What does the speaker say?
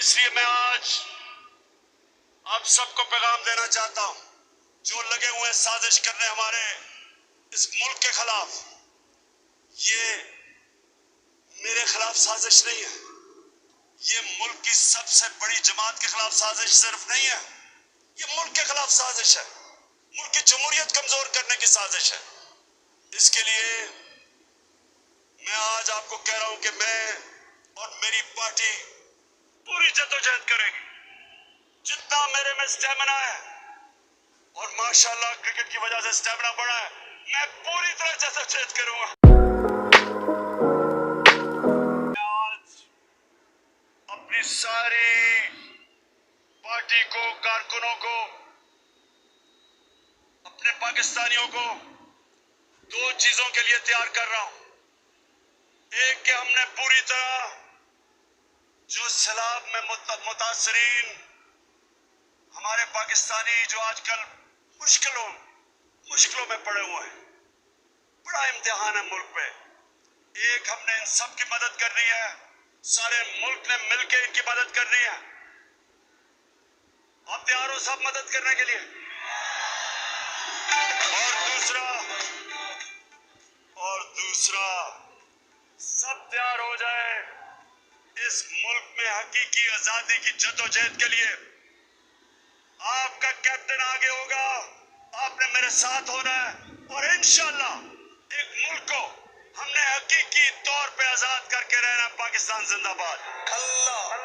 इसलिए मैं आज आप सबको पैगाम देना चाहता हूं, जो लगे हुए साजिश करने हमारे इस मुल्क के खिलाफ। ये मेरे खिलाफ साजिश नहीं है, ये मुल्क की सबसे बड़ी जमात के खिलाफ साजिश सिर्फ नहीं है, ये मुल्क के खिलाफ साजिश है, मुल्क की जमहूरियत कमजोर करने की साजिश है। इसके लिए मैं आज आपको कह रहा हूं कि मैं और मेरी पार्टी पूरी जद्दोजहद करेगी, जितना मेरे में स्टेमिना है, और माशाल्लाह क्रिकेट की वजह से स्टेमिना बढ़ा है, मैं पूरी तरह जद्दोजहद करूंगा। आज अपनी सारी पार्टी को, कारकुनों को, अपने पाकिस्तानियों को दो चीजों के लिए तैयार कर रहा हूं। एक कि हमने पूरी तरह जो सैलाब में मुतासरीन हमारे पाकिस्तानी जो आजकल मुश्किलों में पड़े हुए हैं, बड़ा इम्तिहान है मुल्क पे, एक हमने इन सब की मदद करनी है, सारे मुल्क ने मिलकर इनकी मदद करनी है। आप तैयार हो सब मदद करने के लिए? और दूसरा सब तैयार हो जाए इस मुल्क में हकीकी आजादी की जद्दोजहद के लिए। आपका कैप्टन आगे होगा, आपने मेरे साथ होना है, और इंशाल्लाह एक मुल्क को हमने हकीकी तौर पे आजाद करके रहना। पाकिस्तान जिंदाबाद। अल्लाह